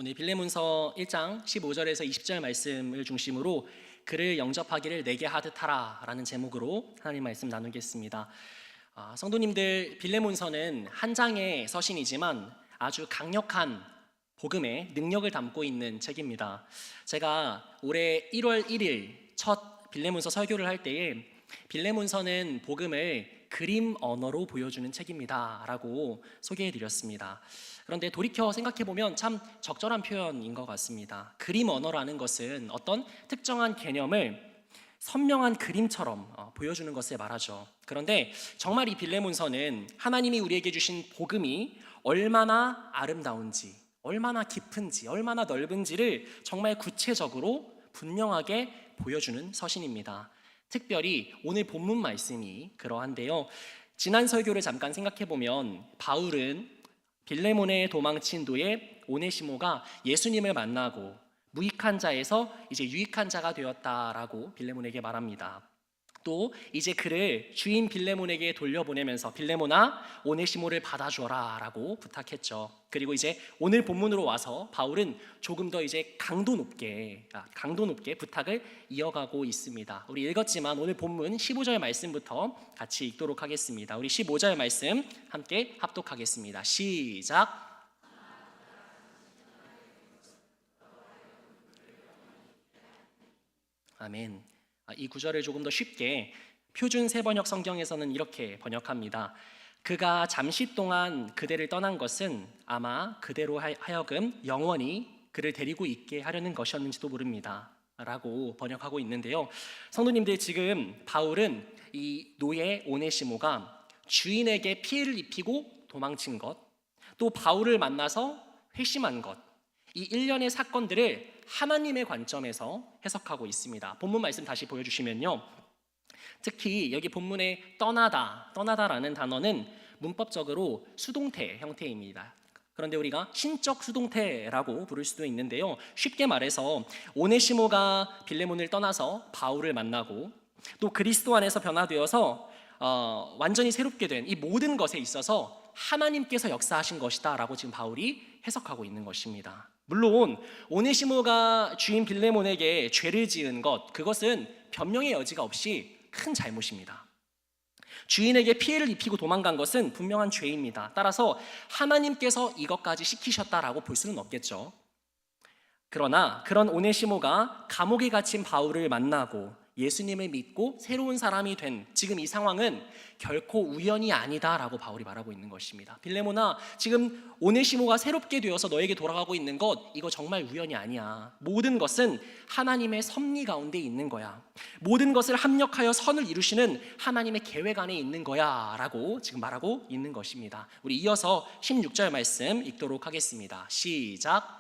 오늘 빌레몬서 1장 15절에서 20절 말씀을 중심으로 그를 영접하기를 내게 하듯 하라 라는 제목으로 하나님 말씀 나누겠습니다. 성도님들, 빌레몬서는 한 장의 서신이지만 아주 강력한 복음의 능력을 담고 있는 책입니다. 제가 올해 1월 1일 첫 빌레몬서 설교를 할 때에 빌레몬서는 복음을 그림 언어로 보여주는 책입니다 라고 소개해드렸습니다. 그런데 돌이켜 생각해보면 참 적절한 표현인 것 같습니다. 그림 언어라는 것은 어떤 특정한 개념을 선명한 그림처럼 보여주는 것을 말하죠. 그런데 정말 이 빌레몬서는 하나님이 우리에게 주신 복음이 얼마나 아름다운지, 얼마나 깊은지, 얼마나 넓은지를 정말 구체적으로 분명하게 보여주는 서신입니다. 특별히 오늘 본문 말씀이 그러한데요. 지난 설교를 잠깐 생각해보면 바울은 빌레몬에 도망친 도에 오네시모가 예수님을 만나고 무익한 자에서 이제 유익한 자가 되었다라고 빌레몬에게 말합니다. 또 이제 그를 주인 빌레몬에게 돌려보내면서 빌레몬아 오네시모를 받아줘라 라고 부탁했죠. 그리고 이제 오늘 본문으로 와서 바울은 조금 더 이제 강도 높게 부탁을 이어가고 있습니다. 우리 읽었지만 오늘 본문 15절 말씀부터 같이 읽도록 하겠습니다. 우리 15절 말씀 함께 합독하겠습니다. 시작. 아멘. 이 구절을 조금 더 쉽게 표준 세번역 성경에서는 이렇게 번역합니다. 그가 잠시 동안 그대를 떠난 것은 아마 그대로 하여금 영원히 그를 데리고 있게 하려는 것이었는지도 모릅니다 라고 번역하고 있는데요. 성도님들, 지금 바울은 이 노예 오네시모가 주인에게 피해를 입히고 도망친 것, 또 바울을 만나서 회심한 것, 이 일련의 사건들을 하나님의 관점에서 해석하고 있습니다. 본문 말씀 다시 보여주시면요, 특히 여기 본문에 떠나다라는 단어는 문법적으로 수동태 형태입니다. 그런데 우리가 신적 수동태라고 부를 수도 있는데요, 쉽게 말해서 오네시모가 빌레몬을 떠나서 바울을 만나고 또 그리스도 안에서 변화되어서 완전히 새롭게 된 이 모든 것에 있어서 하나님께서 역사하신 것이다 라고 지금 바울이 해석하고 있는 것입니다. 물론 오네시모가 주인 빌레몬에게 죄를 지은 것, 그것은 변명의 여지가 없이 큰 잘못입니다. 주인에게 피해를 입히고 도망간 것은 분명한 죄입니다. 따라서 하나님께서 이것까지 시키셨다라고 볼 수는 없겠죠. 그러나 그런 오네시모가 감옥에 갇힌 바울을 만나고 예수님을 믿고 새로운 사람이 된 지금 이 상황은 결코 우연이 아니다라고 바울이 말하고 있는 것입니다. 빌레몬아, 지금 오네시모가 새롭게 되어서 너에게 돌아가고 있는 것, 이거 정말 우연이 아니야. 모든 것은 하나님의 섭리 가운데 있는 거야. 모든 것을 합력하여 선을 이루시는 하나님의 계획 안에 있는 거야 라고 지금 말하고 있는 것입니다. 우리 이어서 16절 말씀 읽도록 하겠습니다. 시작.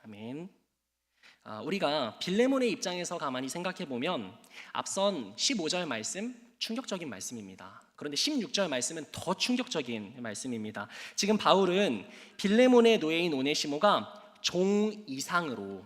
아멘. 우리가 빌레몬의 입장에서 가만히 생각해 보면 앞선 15절 말씀 충격적인 말씀입니다. 그런데 16절 말씀은 더 충격적인 말씀입니다. 지금 바울은 빌레몬의 노예인 오네시모가 종 이상으로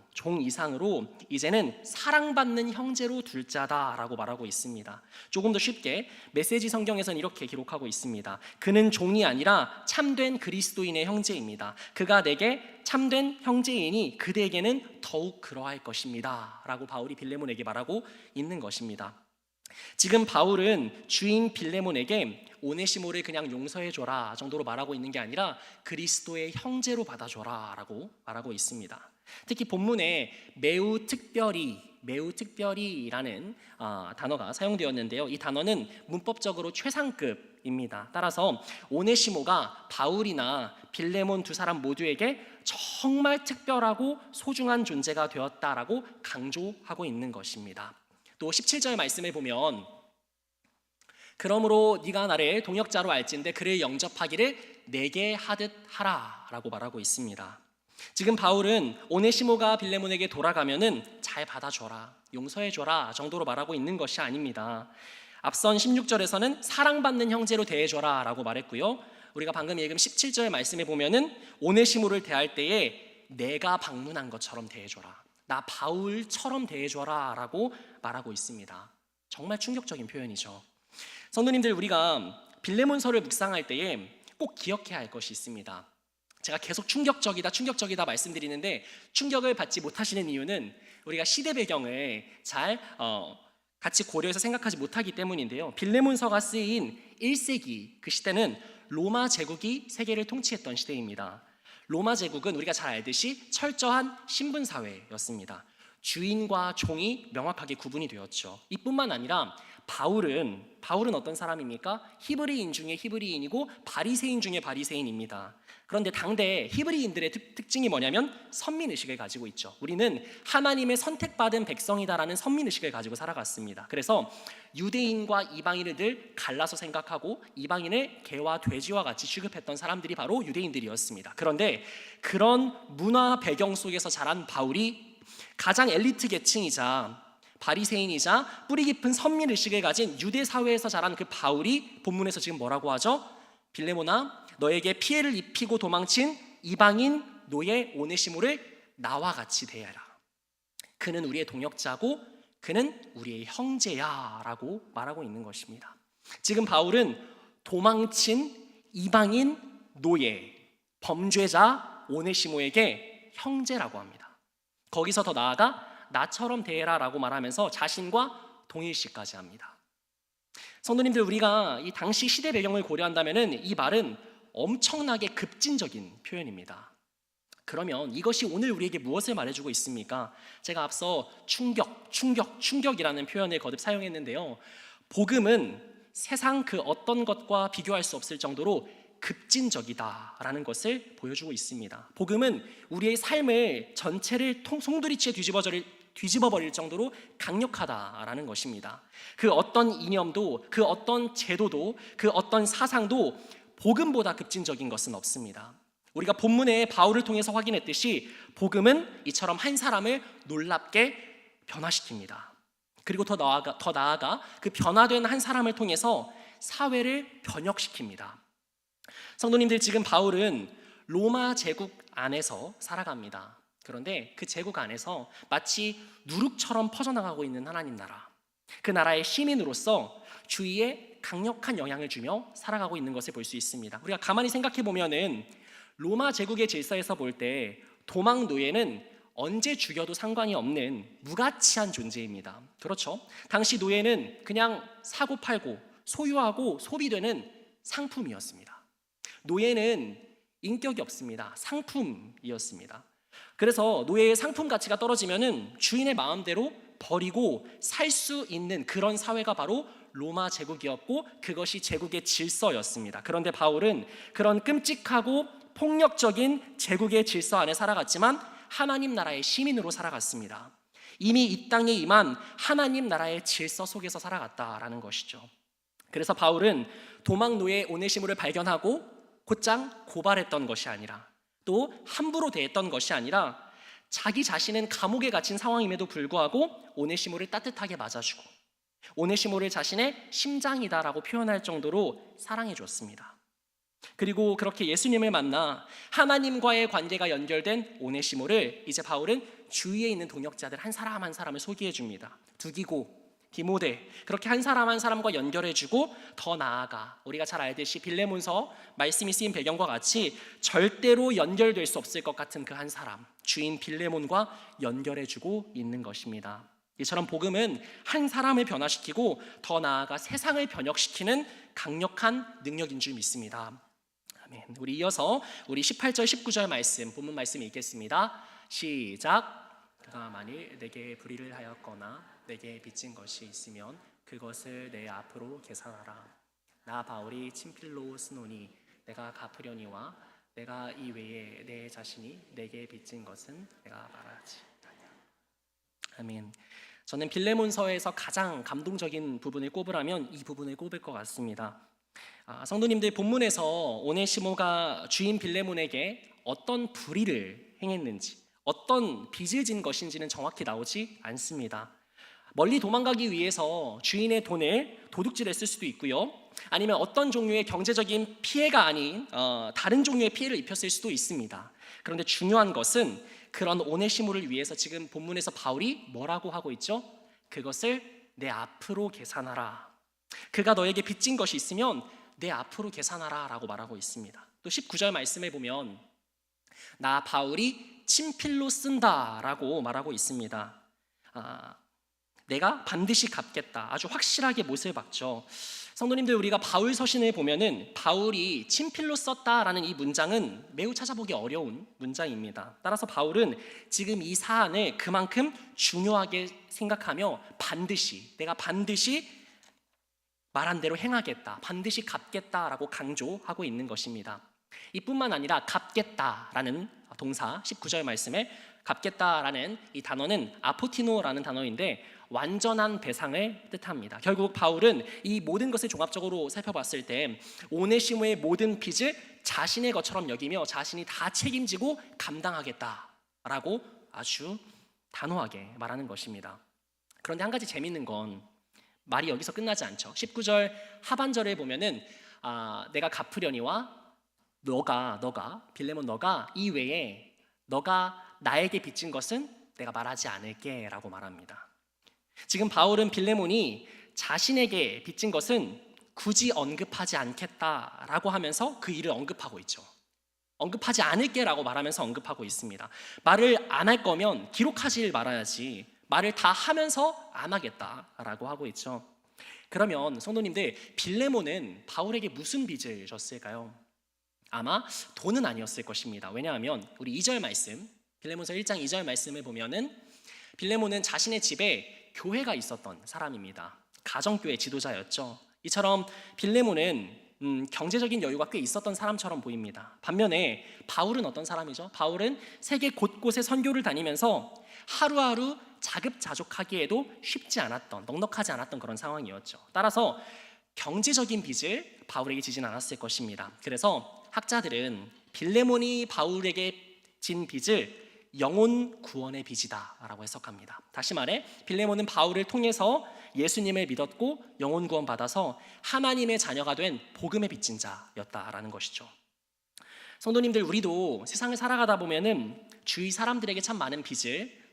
이제는 사랑받는 형제로 둘 자다라고 말하고 있습니다. 조금 더 쉽게 메시지 성경에서는 이렇게 기록하고 있습니다. 그는 종이 아니라 참된 그리스도인의 형제입니다. 그가 내게 참된 형제이니 그대에게는 더욱 그러할 것입니다 라고 바울이 빌레몬에게 말하고 있는 것입니다. 지금 바울은 주인 빌레몬에게 오네시모를 그냥 용서해줘라 정도로 말하고 있는 게 아니라 그리스도의 형제로 받아줘라 라고 말하고 있습니다. 특히 본문에 매우 특별히라는 단어가 사용되었는데요, 이 단어는 문법적으로 최상급입니다. 따라서 오네시모가 바울이나 빌레몬 두 사람 모두에게 정말 특별하고 소중한 존재가 되었다라고 강조하고 있는 것입니다. 또 17절 말씀에 보면 그러므로 네가 나를 동역자로 알진대 그를 영접하기를 내게 하듯 하라 라고 말하고 있습니다. 지금 바울은 오네시모가 빌레몬에게 돌아가면은 잘 받아줘라, 용서해줘라 정도로 말하고 있는 것이 아닙니다. 앞선 16절에서는 사랑받는 형제로 대해줘라 라고 말했고요, 우리가 방금 읽은 17절 말씀에 보면은 오네시모를 대할 때에 내가 방문한 것처럼 대해줘라, 나 바울처럼 대해줘라 라고 말하고 있습니다. 정말 충격적인 표현이죠. 성도님들, 우리가 빌레몬서를 묵상할 때에 꼭 기억해야 할 것이 있습니다. 제가 계속 충격적이다 말씀드리는데 충격을 받지 못하시는 이유는 우리가 시대 배경을 잘 같이 고려해서 생각하지 못하기 때문인데요. 빌레몬서가 쓰인 1세기, 그 시대는 로마 제국이 세계를 통치했던 시대입니다. 로마 제국은 우리가 잘 알듯이 철저한 신분 사회였습니다. 주인과 종이 명확하게 구분이 되었죠. 이뿐만 아니라 바울은 어떤 사람입니까? 히브리인 중에 히브리인이고 바리새인 중에 바리새인입니다. 그런데 당대 히브리인들의 특징이 뭐냐면 선민의식을 가지고 있죠. 우리는 하나님의 선택받은 백성이다라는 선민의식을 가지고 살아갔습니다. 그래서 유대인과 이방인을 늘 갈라서 생각하고 이방인을 개와 돼지와 같이 취급했던 사람들이 바로 유대인들이었습니다. 그런데 그런 문화 배경 속에서 자란 바울이 가장 엘리트 계층이자 바리새인이자 뿌리 깊은 선민의식을 가진 유대 사회에서 자란 그 바울이 본문에서 지금 뭐라고 하죠? 빌레몬아, 너에게 피해를 입히고 도망친 이방인 노예 오네시모를 나와 같이 대하라. 그는 우리의 동역자고 그는 우리의 형제야 라고 말하고 있는 것입니다. 지금 바울은 도망친 이방인 노예, 범죄자 오네시모에게 형제라고 합니다. 거기서 더 나아가 나처럼 대해라 라고 말하면서 자신과 동일시까지 합니다. 성도님들, 우리가 이 당시 시대 배경을 고려한다면 이 말은 엄청나게 급진적인 표현입니다. 그러면 이것이 오늘 우리에게 무엇을 말해주고 있습니까? 제가 앞서 충격이라는 표현을 거듭 사용했는데요. 복음은 세상 그 어떤 것과 비교할 수 없을 정도로 급진적이다라는 것을 보여주고 있습니다. 복음은 우리의 삶을 전체를 송두리째 뒤집어버릴 정도로 강력하다라는 것입니다. 그 어떤 이념도, 그 어떤 제도도, 그 어떤 사상도 복음보다 급진적인 것은 없습니다. 우리가 본문에 바울을 통해서 확인했듯이 복음은 이처럼 한 사람을 놀랍게 변화시킵니다. 그리고 더 나아가 그 변화된 한 사람을 통해서 사회를 변혁시킵니다. 성도님들, 지금 바울은 로마 제국 안에서 살아갑니다. 그런데 그 제국 안에서 마치 누룩처럼 퍼져나가고 있는 하나님 나라, 그 나라의 시민으로서 주위에 강력한 영향을 주며 살아가고 있는 것을 볼 수 있습니다. 우리가 가만히 생각해 보면은 로마 제국의 질서에서 볼 때 도망 노예는 언제 죽여도 상관이 없는 무가치한 존재입니다. 그렇죠? 당시 노예는 그냥 사고 팔고 소유하고 소비되는 상품이었습니다. 노예는 인격이 없습니다. 상품이었습니다. 그래서 노예의 상품 가치가 떨어지면은 주인의 마음대로 버리고 살 수 있는 그런 사회가 바로 로마 제국이었고 그것이 제국의 질서였습니다. 그런데 바울은 그런 끔찍하고 폭력적인 제국의 질서 안에 살아갔지만 하나님 나라의 시민으로 살아갔습니다. 이미 이 땅에 임한 하나님 나라의 질서 속에서 살아갔다라는 것이죠. 그래서 바울은 도망 노예 오네시모를 발견하고 곧장 고발했던 것이 아니라 또 함부로 대했던 것이 아니라 자기 자신은 감옥에 갇힌 상황임에도 불구하고 오네시모를 따뜻하게 맞아주고 오네시모를 자신의 심장이다라고 표현할 정도로 사랑해 줬습니다. 그리고 그렇게 예수님을 만나 하나님과의 관계가 연결된 오네시모를 이제 바울은 주위에 있는 동역자들 한 사람 한 사람을 소개해 줍니다. 두기고, 디모데, 그렇게 한 사람 한 사람과 연결해주고 더 나아가 우리가 잘 알듯이 빌레몬서 말씀이 쓰인 배경과 같이 절대로 연결될 수 없을 것 같은 그 한 사람, 주인 빌레몬과 연결해주고 있는 것입니다. 이처럼 복음은 한 사람을 변화시키고 더 나아가 세상을 변혁시키는 강력한 능력인 줄 믿습니다. 아멘. 우리 이어서 우리 18절 19절 말씀, 본문 말씀 읽겠습니다. 시작. 그가 만일 내게 불의를 하였거나 내게 빚진 것이 있으면 그것을 내 앞으로 계산하라. 나 바울이 친필로 쓰노니 내가 갚으려니와 내가 이외에 내 자신이 내게 빚진 것은 내가 말하지 아니하노라. 아멘. 저는 빌레몬서에서 가장 감동적인 부분을 꼽으라면 이 부분을 꼽을 것 같습니다. 성도님들, 본문에서 오네시모가 주인 빌레몬에게 어떤 불의를 행했는지, 어떤 빚을 진 것인지는 정확히 나오지 않습니다. 멀리 도망가기 위해서 주인의 돈을 도둑질했을 수도 있고요, 아니면 어떤 종류의 경제적인 피해가 아닌 다른 종류의 피해를 입혔을 수도 있습니다. 그런데 중요한 것은 그런 오네시모를 위해서 지금 본문에서 바울이 뭐라고 하고 있죠? 그것을 내 앞으로 계산하라. 그가 너에게 빚진 것이 있으면 내 앞으로 계산하라 라고 말하고 있습니다. 또 19절 말씀에 보면 나 바울이 친필로 쓴다 라고 말하고 있습니다. 내가 반드시 갚겠다. 아주 확실하게 못을 박죠. 성도님들, 우리가 바울 서신을 보면은 바울이 친필로 썼다라는 이 문장은 매우 찾아보기 어려운 문장입니다. 따라서 바울은 지금 이 사안을 그만큼 중요하게 생각하며 내가 반드시 말한 대로 행하겠다, 반드시 갚겠다라고 강조하고 있는 것입니다. 이뿐만 아니라 갚겠다라는 동사 19절 말씀에 갚겠다라는 이 단어는 아포티노라는 단어인데 완전한 배상을 뜻합니다. 결국 바울은 이 모든 것을 종합적으로 살펴봤을 때 오네시모의 모든 빚을 자신의 것처럼 여기며 자신이 다 책임지고 감당하겠다라고 아주 단호하게 말하는 것입니다. 그런데 한 가지 재미있는 건 말이 여기서 끝나지 않죠. 19절 하반절에 보면은 내가 갚으려니와 너가 빌레몬 너가 이외에 너가 나에게 빚진 것은 내가 말하지 않을게 라고 말합니다. 지금 바울은 빌레몬이 자신에게 빚진 것은 굳이 언급하지 않겠다라고 하면서 그 일을 언급하고 있죠. 언급하지 않을게 라고 말하면서 언급하고 있습니다. 말을 안 할 거면 기록하지 말아야지 말을 다 하면서 안 하겠다라고 하고 있죠. 그러면 성도님들, 빌레몬은 바울에게 무슨 빚을 졌을까요? 아마 돈은 아니었을 것입니다. 왜냐하면 우리 2절 말씀, 빌레몬서 1장 2절 말씀을 보면은 빌레몬은 자신의 집에 교회가 있었던 사람입니다. 가정교회 지도자였죠. 이처럼 빌레몬은 경제적인 여유가 꽤 있었던 사람처럼 보입니다. 반면에 바울은 어떤 사람이죠? 바울은 세계 곳곳에 선교를 다니면서 하루하루 자급자족하기에도 쉽지 않았던, 넉넉하지 않았던 그런 상황이었죠. 따라서 경제적인 빚을 바울에게 지진 않았을 것입니다. 그래서 학자들은 빌레몬이 바울에게 진 빚을 영혼 구원의 빚이다 라고 해석합니다. 다시 말해 빌레몬은 바울을 통해서 예수님을 믿었고 영혼 구원 받아서 하나님의 자녀가 된 복음의 빚진 자였다라는 것이죠. 성도님들, 우리도 세상을 살아가다 보면은 주위 사람들에게 참 많은 빚을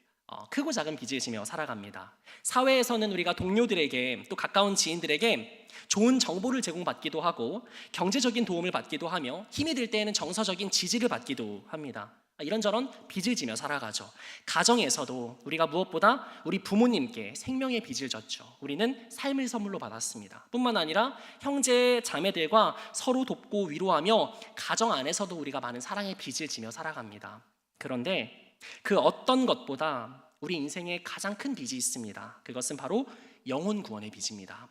크고 작은 빚을 지며 살아갑니다. 사회에서는 우리가 동료들에게 또 가까운 지인들에게 좋은 정보를 제공받기도 하고 경제적인 도움을 받기도 하며 힘이 들 때에는 정서적인 지지를 받기도 합니다. 이런저런 빚을 지며 살아가죠. 가정에서도 우리가 무엇보다 우리 부모님께 생명의 빚을 졌죠. 우리는 삶을 선물로 받았습니다. 뿐만 아니라 형제 자매들과 서로 돕고 위로하며 가정 안에서도 우리가 많은 사랑의 빚을 지며 살아갑니다. 그런데 그 어떤 것보다 우리 인생에 가장 큰 빚이 있습니다. 그것은 바로 영혼 구원의 빚입니다.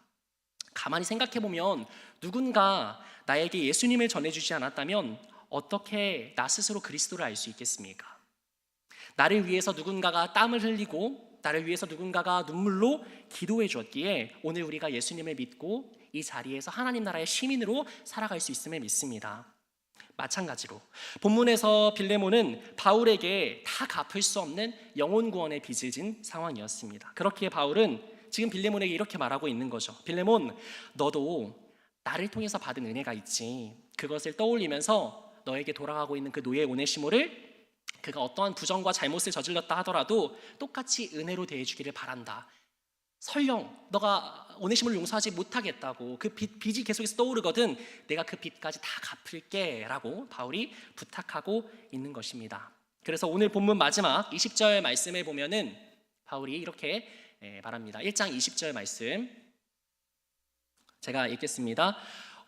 가만히 생각해보면 누군가 나에게 예수님을 전해주지 않았다면 어떻게 나 스스로 그리스도를 알 수 있겠습니까? 나를 위해서 누군가가 땀을 흘리고 나를 위해서 누군가가 눈물로 기도해 주었기에 오늘 우리가 예수님을 믿고 이 자리에서 하나님 나라의 시민으로 살아갈 수 있음을 믿습니다. 마찬가지로 본문에서 빌레몬은 바울에게 다 갚을 수 없는 영혼 구원의 빚을 진 상황이었습니다. 그렇기에 바울은 지금 빌레몬에게 이렇게 말하고 있는 거죠. 빌레몬, 너도 나를 통해서 받은 은혜가 있지. 그것을 떠올리면서 너에게 돌아가고 있는 그 노예 오네시모를 그가 어떠한 부정과 잘못을 저질렀다 하더라도 똑같이 은혜로 대해주기를 바란다. 설령 너가 오네시모를 용서하지 못하겠다고 그 빚이 계속해서 떠오르거든 내가 그 빚까지 다 갚을게 라고 바울이 부탁하고 있는 것입니다. 그래서 오늘 본문 마지막 20절 말씀에 보면은 바울이 이렇게 말합니다. 1장 20절 말씀 제가 읽겠습니다.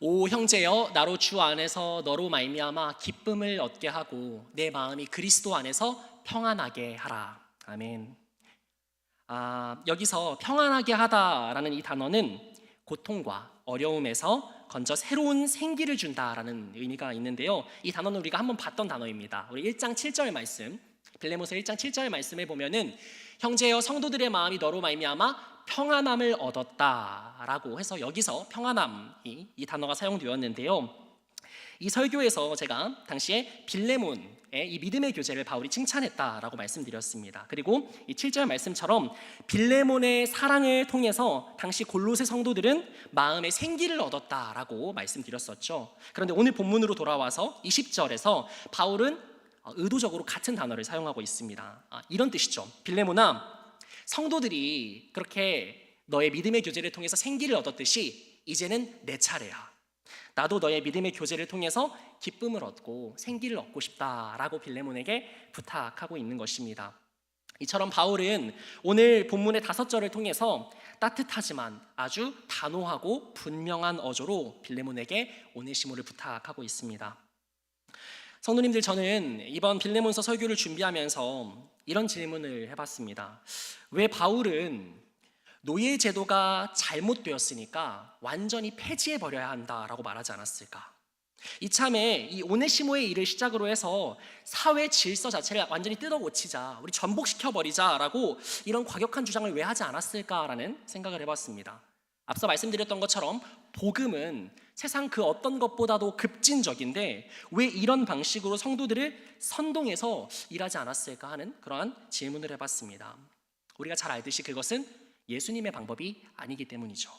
오 형제여, 나로 주 안에서 너로 말미암아 기쁨을 얻게 하고 내 마음이 그리스도 안에서 평안하게 하라. 아멘. 여기서 평안하게 하다라는 이 단어는 고통과 어려움에서 건져 새로운 생기를 준다라는 의미가 있는데요. 이 단어는 우리가 한번 봤던 단어입니다. 우리 1장 7절 말씀, 빌레몬서 1장 7절 말씀에 보면은 형제여 성도들의 마음이 너로 말미암아 평안함을 얻었다라고 해서 여기서 평안함이 이 단어가 사용되었는데요. 이 설교에서 제가 당시에 빌레몬의 이 믿음의 교제를 바울이 칭찬했다라고 말씀드렸습니다. 그리고 이 7절 말씀처럼 빌레몬의 사랑을 통해서 당시 골로새 성도들은 마음의 생기를 얻었다라고 말씀드렸었죠. 그런데 오늘 본문으로 돌아와서 20절에서 바울은 의도적으로 같은 단어를 사용하고 있습니다. 이런 뜻이죠. 빌레몬아, 성도들이 그렇게 너의 믿음의 교제를 통해서 생기를 얻었듯이 이제는 내 차례야. 나도 너의 믿음의 교제를 통해서 기쁨을 얻고 생기를 얻고 싶다라고 빌레몬에게 부탁하고 있는 것입니다. 이처럼 바울은 오늘 본문의 5절을 통해서 따뜻하지만 아주 단호하고 분명한 어조로 빌레몬에게 오네시모를 부탁하고 있습니다. 성도님들, 저는 이번 빌레몬서 설교를 준비하면서 이런 질문을 해봤습니다. 왜 바울은 노예 제도가 잘못되었으니까 완전히 폐지해버려야 한다라고 말하지 않았을까? 이참에 이 오네시모의 일을 시작으로 해서 사회 질서 자체를 완전히 뜯어고치자, 우리 전복시켜버리자라고 이런 과격한 주장을 왜 하지 않았을까라는 생각을 해봤습니다. 앞서 말씀드렸던 것처럼 복음은 세상 그 어떤 것보다도 급진적인데 왜 이런 방식으로 성도들을 선동해서 일하지 않았을까 하는 그러한 질문을 해봤습니다. 우리가 잘 알듯이 그것은 예수님의 방법이 아니기 때문이죠.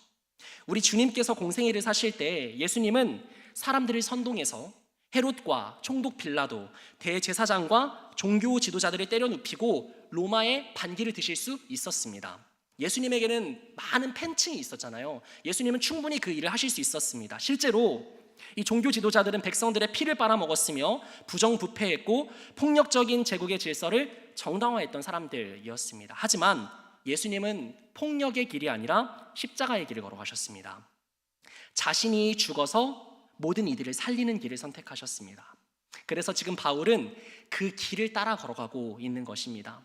우리 주님께서 공생애를 사실 때 예수님은 사람들을 선동해서 헤롯과 총독 빌라도, 대제사장과 종교 지도자들을 때려 눕히고 로마의 반기를 드실 수 있었습니다. 예수님에게는 많은 팬층이 있었잖아요. 예수님은 충분히 그 일을 하실 수 있었습니다. 실제로 이 종교 지도자들은 백성들의 피를 빨아먹었으며 부정부패했고 폭력적인 제국의 질서를 정당화했던 사람들이었습니다. 하지만 예수님은 폭력의 길이 아니라 십자가의 길을 걸어가셨습니다. 자신이 죽어서 모든 이들을 살리는 길을 선택하셨습니다. 그래서 지금 바울은 그 길을 따라 걸어가고 있는 것입니다.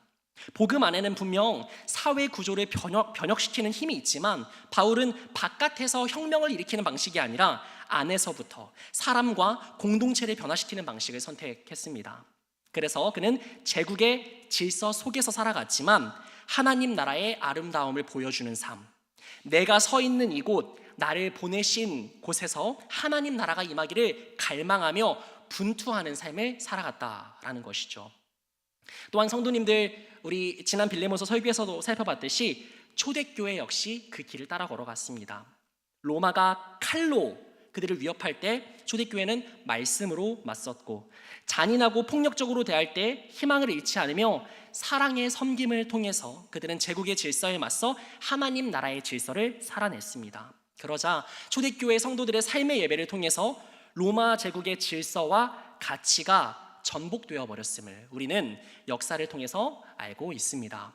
복음 안에는 분명 사회 구조를 변혁시키는 힘이 있지만 바울은 바깥에서 혁명을 일으키는 방식이 아니라 안에서부터 사람과 공동체를 변화시키는 방식을 선택했습니다. 그래서 그는 제국의 질서 속에서 살아갔지만 하나님 나라의 아름다움을 보여주는 삶, 내가 서 있는 이곳, 나를 보내신 곳에서 하나님 나라가 임하기를 갈망하며 분투하는 삶을 살아갔다라는 것이죠. 또한 성도님들, 우리 지난 빌레몬서 설교에서도 살펴봤듯이 초대교회 역시 그 길을 따라 걸어갔습니다. 로마가 칼로 그들을 위협할 때 초대교회는 말씀으로 맞섰고, 잔인하고 폭력적으로 대할 때 희망을 잃지 않으며 사랑의 섬김을 통해서 그들은 제국의 질서에 맞서 하나님 나라의 질서를 살아냈습니다. 그러자 초대교회 성도들의 삶의 예배를 통해서 로마 제국의 질서와 가치가 전복되어 버렸음을 우리는 역사를 통해서 알고 있습니다.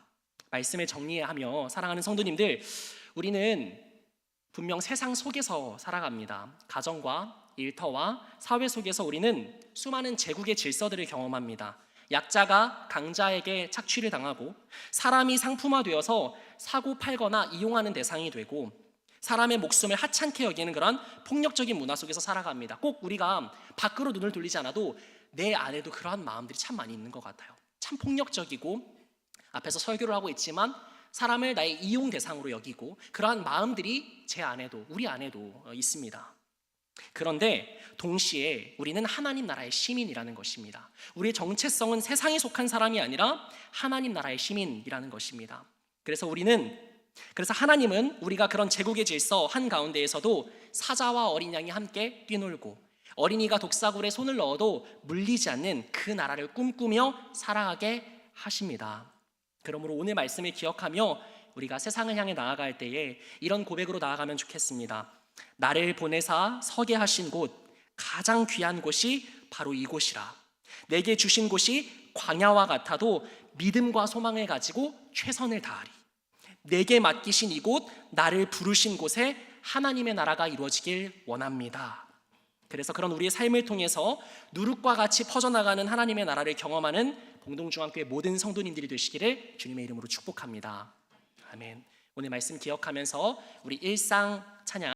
말씀을 정리하며 사랑하는 성도님들, 우리는 분명 세상 속에서 살아갑니다. 가정과 일터와 사회 속에서 우리는 수많은 제국의 질서들을 경험합니다. 약자가 강자에게 착취를 당하고, 사람이 상품화되어서 사고 팔거나 이용하는 대상이 되고, 사람의 목숨을 하찮게 여기는 그런 폭력적인 문화 속에서 살아갑니다. 꼭 우리가 밖으로 눈을 돌리지 않아도 내 안에도 그러한 마음들이 참 많이 있는 것 같아요. 참 폭력적이고, 앞에서 설교를 하고 있지만 사람을 나의 이용 대상으로 여기고, 그러한 마음들이 제 안에도, 우리 안에도 있습니다. 그런데 동시에 우리는 하나님 나라의 시민이라는 것입니다. 우리의 정체성은 세상에 속한 사람이 아니라 하나님 나라의 시민이라는 것입니다. 그래서 하나님은 우리가 그런 제국의 질서 한가운데에서도 사자와 어린 양이 함께 뛰놀고, 어린이가 독사굴에 손을 넣어도 물리지 않는 그 나라를 꿈꾸며 살아가게 하십니다. 그러므로 오늘 말씀을 기억하며 우리가 세상을 향해 나아갈 때에 이런 고백으로 나아가면 좋겠습니다. 나를 보내사 서게 하신 곳, 가장 귀한 곳이 바로 이곳이라. 내게 주신 곳이 광야와 같아도 믿음과 소망을 가지고 최선을 다하리. 내게 맡기신 이곳, 나를 부르신 곳에 하나님의 나라가 이루어지길 원합니다. 그래서 그런 우리의 삶을 통해서 누룩과 같이 퍼져나가는 하나님의 나라를 경험하는 봉동중앙교회 모든 성도님들이 되시기를 주님의 이름으로 축복합니다. 아멘. 오늘 말씀 기억하면서 우리 일상 찬양